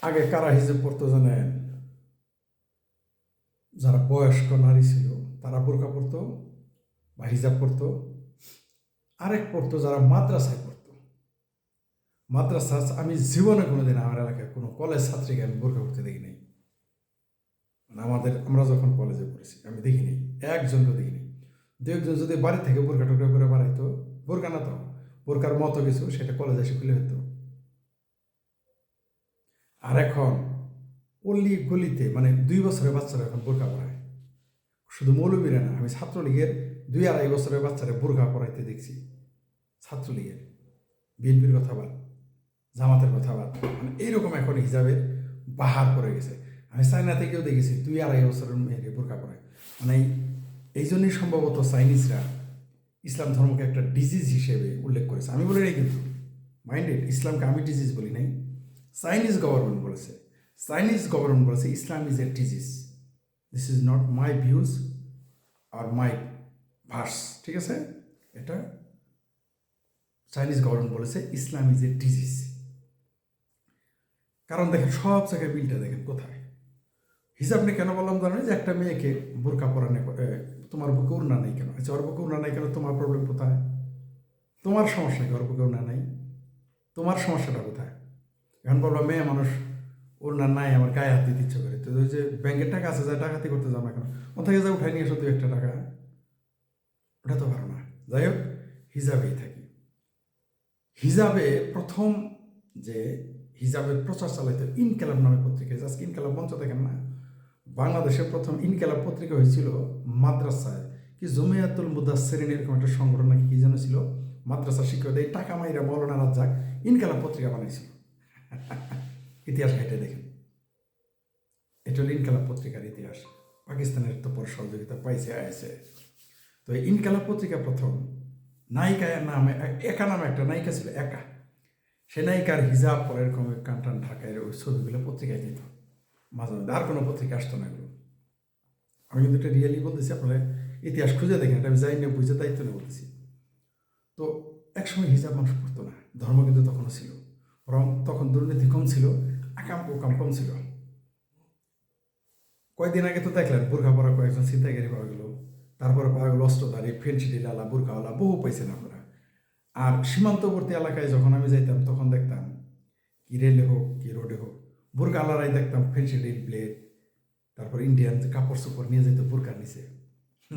আগে কারা হিজাব পড়তো জানেন? যারা বয়স্ক নারী ছিল তারা বোরকা পড়তো বা হিজাব পড়তো। আরেক পড়তো যারা মাদ্রাসায় পড়তো। মাদ্রাসা আমি জীবনে কোনোদিন আমার এলাকায় কোনো কলেজ ছাত্রীকে আমি বোরকা পড়তে দেখি নাই। মানে আমরা যখন কলেজে পড়েছি আমি দেখিনি, একজনকে দেখিনি। দু একজন যদি বাড়ি থেকে বোরকা টোকা করে বাড়াইতো, বোরকা না তো বোরকার মতো কিছু, সেটা কলেজে এসে খুলে হতো। আর এখন অলি গলিতে মানে 2 বছরের বাচ্চারা এখন বোরকা পরায়। শুধু মৌলবীরা না, আমি ছাত্রলীগের 2-2.5 বছরের বাচ্চারা বোরকা পরাইতে দেখছি। ছাত্রলীগের, বিএনপির কথা বাদ, জামাতের কথা বাদ, মানে এইরকম এখন হিজাবের বাহার পড়ে গেছে। আমি চায়না থেকেও দেখেছি 2-2.5 বছরের মেয়েকে বোরকা পরায়। মানে এই জন্যই সম্ভবত চাইনিজরা ইসলাম ধর্মকে একটা ডিজিজ হিসেবে উল্লেখ করেছে। আমি বলি নাই কিন্তু, মাইন্ডেড, ইসলামকে আমি ডিজিজ বলি নাই, চাইনিজ গভর্নমেন্ট বলেছে। চাইনিজ গভর্নমেন্ট বলেছে Islam is a disease. This is not my views আর মাই ভার্স, ঠিক আছে? এটা চাইনিজ গভর্নমেন্ট বলেছে ইসলাম ইজ এ ডিজিজ। কারণ দেখেন সব জায়গায় বিলটা দেখেন কোথায়। হিসাব নিয়ে কেন বললাম জানো? যে একটা মেয়েকে বোরকা পরানো, তোমার বুকে উড়না নাই কেন? আচ্ছা, ওর বুকে উড়না নাই কেন? তোমার প্রবলেম কোথায়? তোমার সমস্যা কি? ওর বুকে উড়না নাই, তোমার সমস্যাটা কোথায়? এখন বলবো মেয়ে মানুষ, ওড়না নাই, আমার গায়ে হাত দিতে ইচ্ছে করে। তো ওই যে ব্যাংকের টাকা আছে, যা ডাকাতি করতে যাও না কেন, ও থেকে যা উঠাই নিয়ে এসো 2-1 টাকা, ওটা তো পারো না। যাই হোক, হিজাবেই থাকি। হিজাবে প্রথম যে হিজাবের প্রচার চালাইতো ইনকালাব নামে পত্রিকা, আজকে ইনকালাব মঞ্চ দেখেন না, বাংলাদেশের প্রথম ইনকালাব পত্রিকা হয়েছিল মাদ্রাসায়, কি জমিয়াতুল মুদাসসিরিন এরকম একটা সংগঠন নাকি কি যেন ছিল, মাদ্রাসা শিক্ষক এই টাকা মাইরা মৌলানা রাজ্জাক ইনকালাব পত্রিকা বানাইছিল। ইতিহাস ঘাটে দেখেন, এটা হলো ইনকালাব পত্রিকার ইতিহাস। পাকিস্তানের তো পর সহযোগিতা পাইছে আইছে। তো এই ইনকালাব পত্রিকা প্রথম নায়িকার নামে, একা নামে একটা নায়িকা ছিল, একা। সে নায়িকার হিজাব পরে এরকম কান ঢাকায় ওই ছবিগুলো পত্রিকায় দিত মাঝে মধ্যে, আর কোনো পত্রিকা আসতো না এগুলো। আমি কিন্তু এটা রিয়েলি বলতেছি, আপনারা ইতিহাস খুঁজে দেখেন, এটা আমি যাই না বুঝে দায়িত্ব নিয়ে বলতেছি। তো একসময় হিজাব মানুষ পড়তো না, ধর্ম কিন্তু তখনও ছিল, বরং তখন দুর্নীতি কম ছিল, আকাম কুকাম কম ছিল। কয়েকদিন আগে তো দেখলেন বোরখা পরা কয়েকজন ছিনতাইকারী পাওয়া গেল, তারপরে পাওয়া গেল অস্ত্রধারী, ফেন্সিডিলালা, বোরখাওয়ালা, বহু পাইছেন আপনারা। আর সীমান্তবর্তী এলাকায় যখন আমি যাইতাম তখন দেখতাম কি রেলে হোক কি রোডে হোক, বোরকাওয়ালারাই দেখতাম ফেন্সিডিল, ব্লেড, তারপর ইন্ডিয়ান যে কাপড় চোপড় নিয়ে যেত বোরকার নিচে,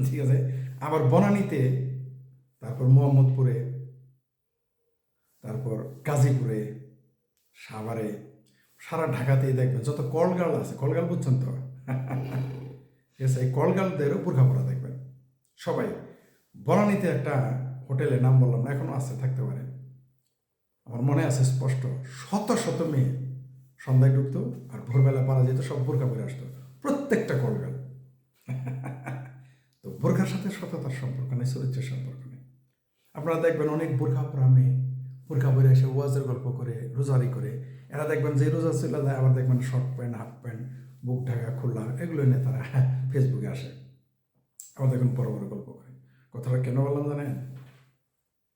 ঠিক আছে? আবার বনানীতে, তারপর মোহাম্মদপুরে, তারপর গাজীপুরে, সাভারে, সারা ঢাকাতেই দেখবেন যত কলগার্ল আছে, কলগার্ল বুঝছেন তো? ঠিক আছে, এই কলগার্লদেরও বোরখা পরা দেখবেন সবাই। বনানীতে একটা হোটেলের নাম বললাম না, এখনো আছে, থাকতে পারে, আমার মনে আছে স্পষ্ট, শত শত মেয়ে সন্ধ্যায় ঢুকতো আর ভোরবেলা পারা যেত, সব বোরখা পরে আসতো, প্রত্যেকটা কলগার্ল। তো বোরখার সাথে সততার সম্পর্ক নেই, চরিত্রের সম্পর্ক নেই। আপনারা দেখবেন অনেক বোরখা পরা মেয়ে বোরখা পরে এসে ওয়াজের গল্প করে, রোজারি করে, এরা দেখবেন যে রোজা চলে যায়, আবার দেখবেন শর্ট প্যান্ট, হাফ প্যান্ট, বুক ঢাকা খোলা, এগুলো নিয়ে তারা ফেসবুকে আসে, আবার দেখুন বড় বড় গল্প করে। কথাটা কেন বললাম জানেন?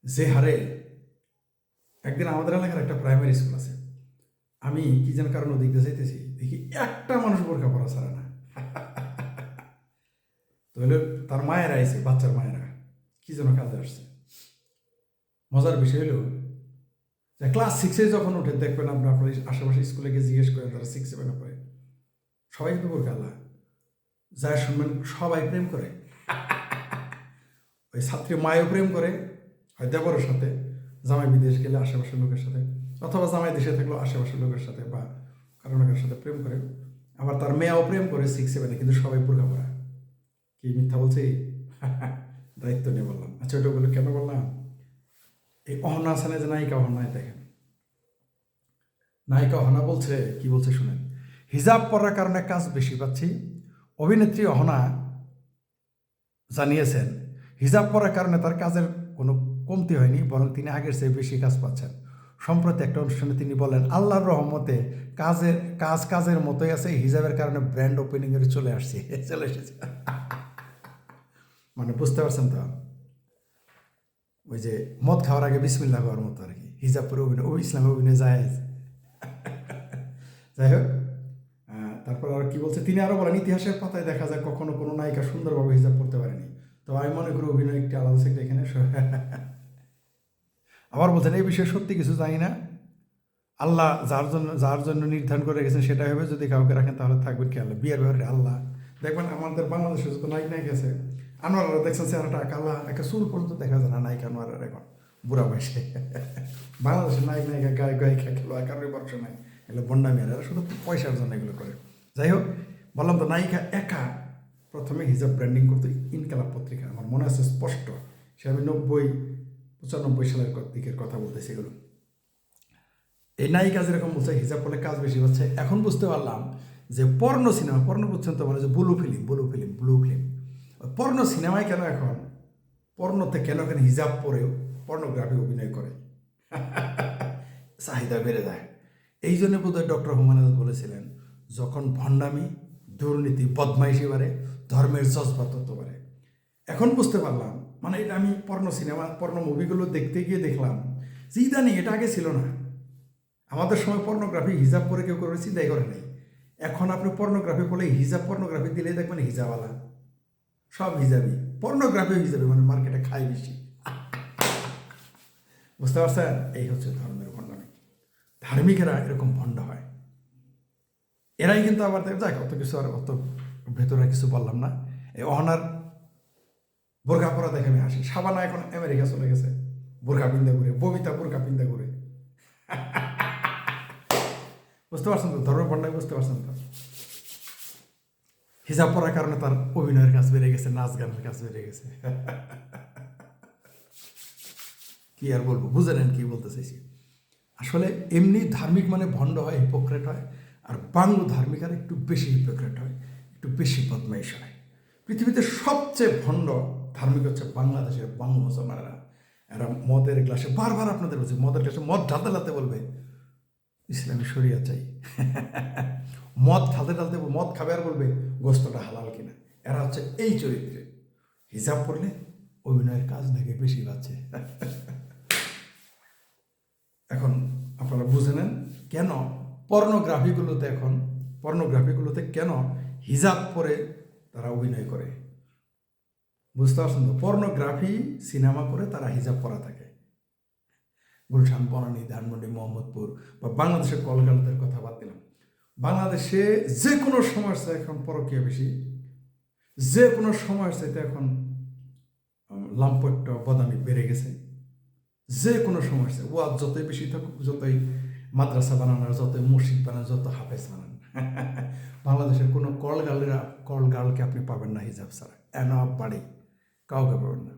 যে হারে একদিন আমাদের এলাকার একটা প্রাইমারি স্কুল আছে, আমি কি যেন কারণ দেখতে চাইতেছি, দেখি একটা মানুষ বোরখা পরা ছাড়া না। তো হলো তার মায়েরা আইছে, বাচ্চার মায়েরা কি যেন কাজে আসছে। মজার বিষয় হলো যে ক্লাস 6-এ যখন উঠে দেখবেন আপনার আশেপাশে স্কুলে গিয়ে জিজ্ঞেস করেন, তারা 6-7-এ পড়ে, সবাই কিন্তু বোরখা আলা, যা শুনবেন সবাই প্রেম করে। ওই ছাত্রী মায়ও প্রেম করে, হয় দেবরের সাথে, জামাই বিদেশ গেলে আশেপাশের লোকের সাথে, অথবা জামাই দেশে থাকলেও আশেপাশের লোকের সাথে বা কারো না কারোর সাথে প্রেম করে। আবার তার মেয়েও প্রেম করে 6-7-এ, কিন্তু সবাই বোরখা পরা। কি মিথ্যা বলছি? দায়িত্ব নিয়ে বললাম। আচ্ছা, ওটা বলে কেন বললাম? এই অহনা হাসানে যে নায়িকা অহনায় দেখেন, নায়িকা অহনা বলছে, কি বলছে শুনেন, হিজাব পরার কারণে কাজ বেশি পাচ্ছি। অভিনেত্রী অহনা জানিয়েছেন হিজাব পরার কারণে তার কাজের কোনো কমতি হয়নি, বরং তিনি আগের চেয়ে বেশি কাজ পাচ্ছেন। সম্প্রতি একটা অনুষ্ঠানে তিনি বলেন, আল্লাহর রহমতে কাজের মতোই আছে, হিজাবের কারণে ব্র্যান্ড ওপেনিংয়ের চলে এসেছে। মানে বুঝতে পারছেন তো, ওই যে মদ খাওয়ার আগে বিসমিল্লাহ খাওয়ার মতো আর কি, হিজাব পরে অভিনয়, ইসলামে অভিনয় জায়েজ। যাই হোক, তারপর আর কি বলছে, তিনি আরও বলেন, ইতিহাসের পাতায় দেখা যায় কখনো কোনো নায়িকা সুন্দরভাবে হিজাব পড়তে পারেনি। তো আমি মনে করি অভিনয় একটি আলাদা সেক্টর এখানে। আবার বলছেন, এই বিষয়ে সত্যি কিছু জানি না, আল্লাহ যার জন্য নির্ধারণ করে রেখেছেন সেটাই হবে, যদি কাউকে রাখেন তাহলে থাকবেন কি আল্লাহ। বিয়ের ব্যাপারে আল্লাহ দেখবেন, আমাদের বাংলাদেশে যত নায়িক নায়িকা আছে, আনোয়ারা দেখছেন চেহারাটা কালা, একটা চুল পর্যন্ত দেখা যায় না নায়িকা আনোয়ারার এখন বুড়া বয়সে। বাংলাদেশের নায়ক নায়িকা গায়িকা খেলোয়াড় কারোর বর্ষ নাই, এগুলো বন্যা মেয়েরা, এরা শুধু পয়সার জন্য এগুলো করে। যাই হোক, বললাম তো, নায়িকা একা প্রথমে হিজাব ব্র্যান্ডিং করতো ইনকালাব পত্রিকা, আমার মনে আছে স্পষ্ট, সে আমি 90-95 সালের দিকের কথা বলতেছি এগুলো। এই নায়িকা যেরকম বলছে হিজাব পড়লে কাজ বেশি হচ্ছে, এখন বুঝতে পারলাম যে পর্ণ সিনেমা, পর্ণ বুঝছেন তো, মানে যে ব্লু ফিল্ম পর্ণ সিনেমায় কেন এখন পর্ণতে কেন হিজাব পরেও পর্নোগ্রাফি অভিনয় করে, চাহিদা বেড়ে যায়। এই জন্য বোধহয় ডক্টর হুমায়ুন আজাদ বলেছিলেন, যখন ভণ্ডামি, দুর্নীতি, বদমাইশি বাড়ে, ধর্মের জজবা তত বাড়ে। এখন বুঝতে পারলাম, মানে এটা আমি পর্ণ মুভিগুলো দেখতে গিয়ে দেখলাম যে ইদানিং এটা আগে ছিল না। আমাদের সময় পর্নোগ্রাফি হিজাব পরে কেউ করে চিন্তাই করে নাই। এখন আপনি পর্নোগ্রাফি বলে হিজাব পর্নোগ্রাফি দিলেই দেখবেন হিজাবওয়ালা, সব হিজাবি, পর্নোগ্রাফিও হিজাবি, মানে মার্কেটে খায় বেশি। বুঝতে পারছেন? এই হচ্ছে ধর্মের ভণ্ডামি। ধার্মিকেরা এরকম ভণ্ড হয়, এরাই কিন্তু আবার যাক, অত কিছু আর অত ভেতরে কিছু বললাম না। এই অহনার বোরখা পরা দেখে আমি হাসি। সাবানা এখন আমেরিকা চলে গেছে বোরখা পিন্দা করে, ববিতা বোরখা পিন্দা করে। বুঝতে পারছেন তো ধর্ম ভণ্ডামি, বুঝতে পারছেন তো? হিজাব পরার কারণে তার অভিনয়ের কাজ বেড়ে গেছে, নাচ গানের কাজ বেড়ে গেছে। কি আর বলবো, বুঝে নেন কি বলতে চাইছি। আসলে এমনি ধার্মিক মানে ভণ্ড হয়, হিপোক্রেট হয়, আর বাংলো ধার্মিক আর একটু বেশি হিপোক্রেট হয়, একটু বেশি বদমাইশ হয়। পৃথিবীতে সবচেয়ে ভণ্ড ধার্মিক হচ্ছে বাংলাদেশের বাংলা মুসলমানেরা। এরা মদের গ্লাসে, বারবার আপনাদের বলছে, মদের গ্লাসে মদ ঢালতে ঢালতে বলবে ইসলামী শরিয়া চাই। মদ ঢালতে ঢালতে মদ খাবে আর বলবে গোস্তটা হালাল কিনা। এরা হচ্ছে এই চরিত্রে। হিজাব পড়লে অভিনয়ের কাজ নাকি বেশি পাচ্ছে। এখন আপনারা বুঝে নেন কেন পর্নোগ্রাফিগুলোতে কেন হিজাব পরে তারা অভিনয় করে। বুঝতে পারছেন তো? পর্নোগ্রাফি সিনেমা করে তারা হিজাব পরা থাকে। গুলশান, বনানী, ধানমন্ডি, মোহাম্মদপুর বা বাংলাদেশের কলকাতার কথা বাদ দিলাম, বাংলাদেশে যে কোনো সময়ের চাইতে এখন পরকীয়া বেশি, যে কোনো সময়ের চাইতে এখন লাম্পট্য বদামি বেড়ে গেছে। যে কোনো সময়ের চাইতে ওয়াজ যতই বেশি থাকুক, যতই মাদ্রাসা বানানোর, যতই মসজিদ বানান, যত হাফেজ বানান, বাংলাদেশের কোনো কল গার্লকে আপনি পাবেন না হিজাব ছাড়া। এনাফ বাড়ি কাউকে পাবেন না।